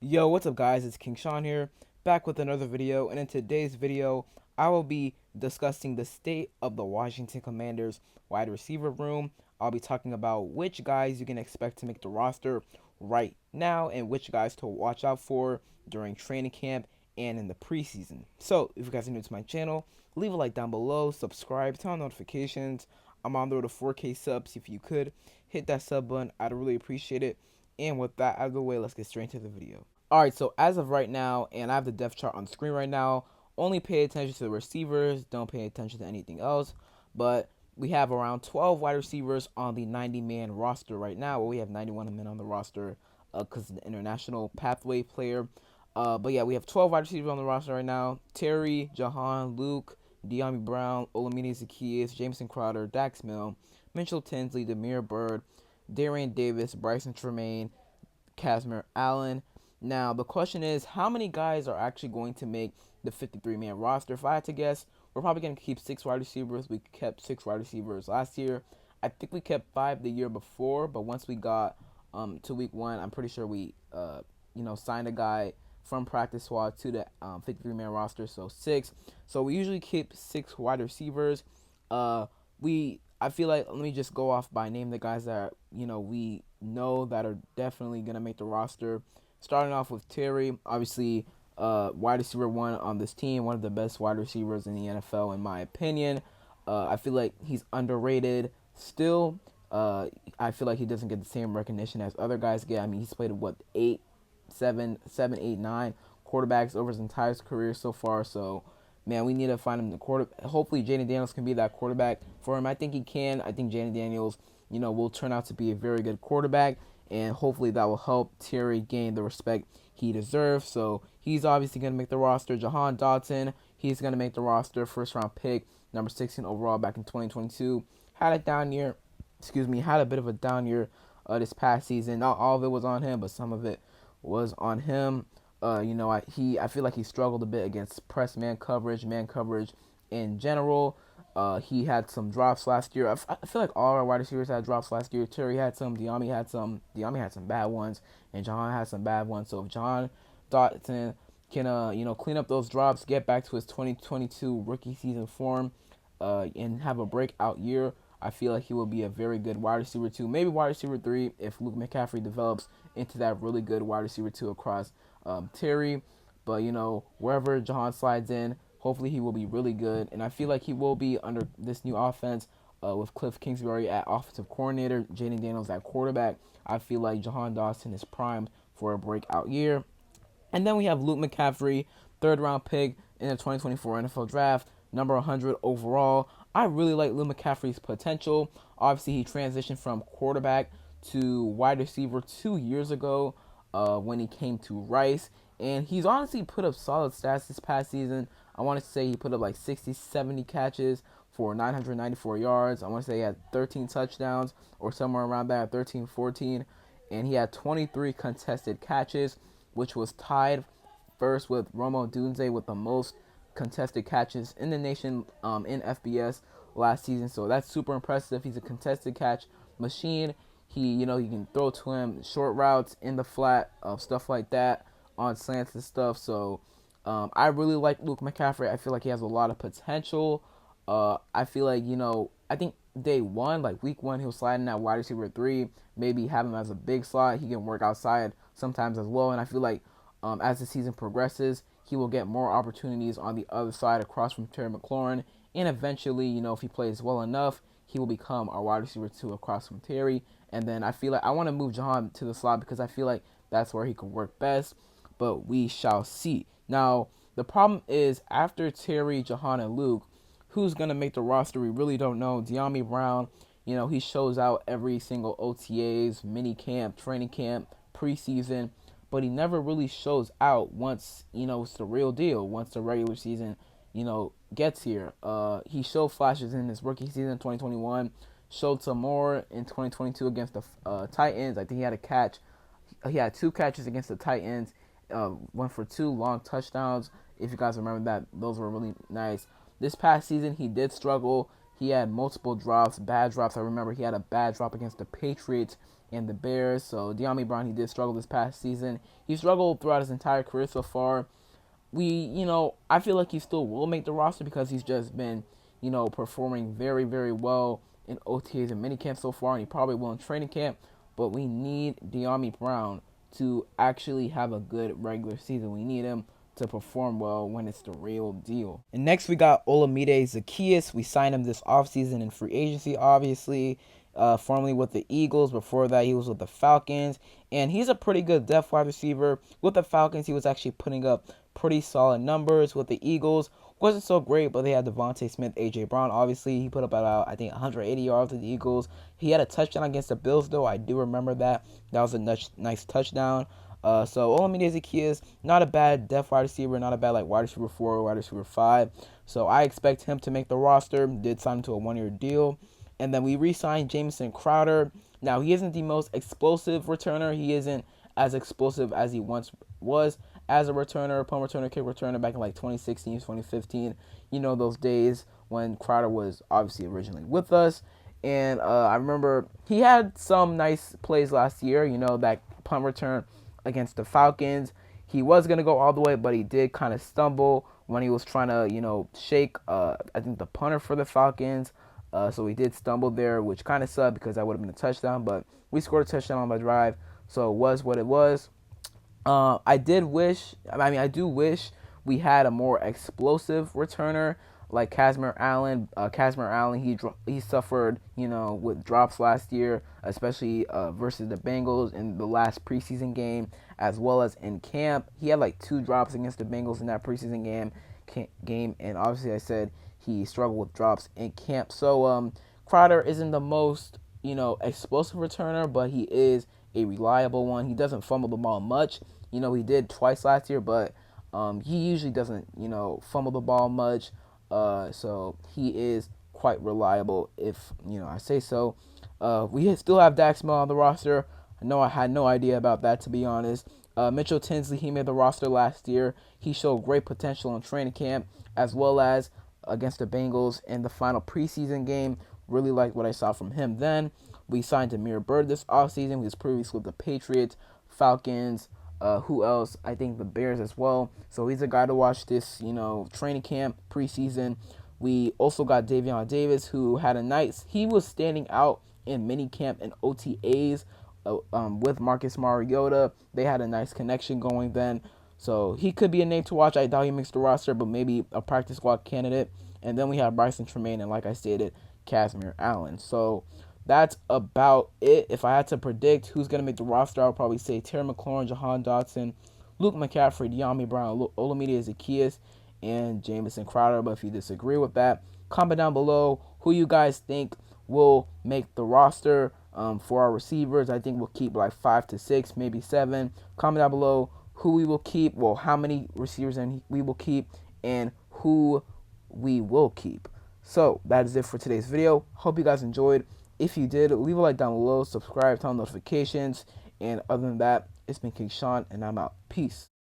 Yo, what's up guys? It's King Sean here, back with another video, and in today's video, I will be discussing the state of the Washington Commanders wide receiver room. I'll be talking about which guys you can expect to make the roster right now and which guys to watch out for during training camp and in the preseason. So, if you guys are new to my channel, leave a like down below, subscribe, turn on notifications. I'm on the road to 4K subs. If you could hit that sub button, I'd really appreciate it. And with that out of the way, let's get straight into the video. Alright, so as of right now, and I have the depth chart on the screen right now, only pay attention to the receivers, don't pay attention to anything else. But we have around 12 wide receivers on the 90-man roster right now. Well, we have 91 men on the roster because of the international pathway player. But yeah, we have 12 wide receivers on the roster right now. Terry, Jahan, Luke, De'Ami Brown, Olamide Zaccheaus, Jameson Crowder, Dax Mill, Mitchell Tinsley, Demir Bird, Darian Davis, Bryson Tremaine, Casimir Allen. Now, the question is, how many guys are actually going to make the 53-man roster? If I had to guess, we're probably going to keep 6 wide receivers. We kept 6 wide receivers last year. I think we kept 5 the year before, but once we got to week 1, I'm pretty sure we, signed a guy from practice squad to the 53-man roster, so 6. So we usually keep 6 wide receivers. I feel like, let me just go off by name the guys that we know that are definitely gonna make the roster. Starting off with Terry, obviously, wide receiver one on this team, one of the best wide receivers in the NFL in my opinion. I feel like he's underrated still. I feel like he doesn't get the same recognition as other guys get. I mean, he's played what 9 quarterbacks over his entire career so far. So, man, we need to find him the quarter. Hopefully, Jayden Daniels can be that quarterback for him. I think he can. I think Jayden Daniels, will turn out to be a very good quarterback, and hopefully that will help Terry gain the respect he deserves. So he's obviously going to make the roster. Jahan Dotson, he's going to make the roster. First round pick, number 16 overall back in 2022. Had a down year. Had a bit of a down year this past season. Not all of it was on him, but some of it was on him. I feel like he struggled a bit against press man coverage in general. He had some drops last year. I feel like all our wide receivers had drops last year. Terry had some. De'Ami had some. De'Ami had some bad ones, and Jahan had some bad ones. So if Jahan Dotson can clean up those drops, get back to his 2022 rookie season form, and have a breakout year, I feel like he will be a very good wide receiver 2, maybe wide receiver 3 if Luke McCaffrey develops into that really good wide receiver 2 across Terry. But wherever Jahan slides in, hopefully he will be really good, and I feel like he will be under this new offense with Cliff Kingsbury at offensive coordinator, Jayden Daniels at quarterback. I feel like Jahan Dotson is primed for a breakout year. And then we have Luke McCaffrey, third round pick in the 2024 NFL Draft, number 100 overall. I really like Luke McCaffrey's potential. Obviously, he transitioned from quarterback to wide receiver 2 years ago when he came to Rice. And he's honestly put up solid stats this past season. I want to say he put up like 60, 70 catches for 994 yards. I want to say he had 13 touchdowns or somewhere around that, 13, 14. And he had 23 contested catches, which was tied first with Rome Odunze with the most contested catches in the nation in FBS last season. So that's super impressive. He's a contested catch machine. He can throw to him short routes in the flat, stuff like that, on slants and stuff. So I really like Luke McCaffrey. I feel like he has a lot of potential. I feel like I think day one, like week one, he'll slide in at wide receiver 3. Maybe have him as a big slot. He can work outside sometimes as well. And I feel like as the season progresses, he will get more opportunities on the other side across from Terry McLaurin. And eventually, if he plays well enough, he will become our wide receiver 2 across from Terry. And then I feel like I want to move Jahan to the slot because I feel like that's where he could work best. But we shall see. Now, the problem is after Terry, Jahan, and Luke, who's going to make the roster? We really don't know. De'Ami Brown, he shows out every single OTAs, mini camp, training camp, preseason, but he never really shows out once, it's the real deal, once the regular season, gets here. He showed flashes in his rookie season 2021, showed some more in 2022 against the Titans. I think he had a catch. He had 2 catches against the Titans, went for 2 long touchdowns. If you guys remember that, those were really nice. This past season, he did struggle. He had multiple drops, bad drops. I remember he had a bad drop against the Patriots and the Bears. So De'Ami Brown, he did struggle this past season. He struggled throughout his entire career so far. I feel like he still will make the roster because he's just been, performing very, very well in OTAs and minicamp so far, and he probably will in training camp. But we need De'Ami Brown to actually have a good regular season. We need him to perform well when it's the real deal. And next we got Olamide Zaccheaus. We signed him this offseason in free agency, obviously. Formerly with the Eagles. Before that, he was with the Falcons. And he's a pretty good depth wide receiver. With the Falcons, he was actually putting up pretty solid numbers. With the Eagles, wasn't so great, but they had Devontae Smith, A.J. Brown. Obviously, he put up about, I think, 180 yards with the Eagles. He had a touchdown against the Bills, though. I do remember that. That was a nice touchdown. So Olamide Zaccheaus, not a bad depth wide receiver, not a bad wide receiver 4, wide receiver 5. So I expect him to make the roster. Did sign him to a 1-year deal. And then we re-signed Jamison Crowder. Now, he isn't the most explosive returner. He isn't as explosive as he once was as a returner, punt returner, kick returner back in 2016, 2015. Those days when Crowder was obviously originally with us. And I remember he had some nice plays last year, that punt return against the Falcons. He was going to go all the way, but he did kind of stumble when he was trying to, shake, I think, the punter for the Falcons. So he did stumble there, which kind of sucked because that would have been a touchdown. But we scored a touchdown on the drive, so it was what it was. I do wish we had a more explosive returner like Kazmir Allen. Kazmir Allen, he suffered, with drops last year, especially versus the Bengals in the last preseason game, as well as in camp. He had 2 drops against the Bengals in that preseason game, and obviously I said he struggled with drops in camp. So Crowder isn't the most, explosive returner, but he is a reliable one. He doesn't fumble the ball much. He did twice last year, but he usually doesn't, fumble the ball much. So he is quite reliable, if I say so. We still have Dax Milne on the roster. I know I had no idea about that, to be honest. Mitchell Tinsley, he made the roster last year. He showed great potential in training camp, as well as against the Bengals in the final preseason game. Really liked what I saw from him then. We signed Damiere Byrd this offseason. He was previously with the Patriots, Falcons, who else? I think the Bears as well. So he's a guy to watch this, training camp, preseason. We also got Davion Davis, who had he was standing out in minicamp and OTAs with Marcus Mariota. They had a nice connection going then. So he could be a name to watch. I doubt he makes the roster, but maybe a practice squad candidate. And then we have Bryson Tremaine and, like I stated, Kazmir Allen. So that's about it. If I had to predict who's going to make the roster, I would probably say Terry McLaurin, Jahan Dotson, Luke McCaffrey, De'Ami Brown, Olamide Zaccheaus, and Jamison Crowder. But if you disagree with that, comment down below who you guys think will make the roster. For our receivers, I think we'll keep 5 to 6, maybe 7. Comment down below who we will keep, how many receivers we will keep, and who we will keep. So that is it for today's video. Hope you guys enjoyed. If you did, leave a like down below, subscribe, turn on notifications, and other than that, it's been King Sean, and I'm out. Peace.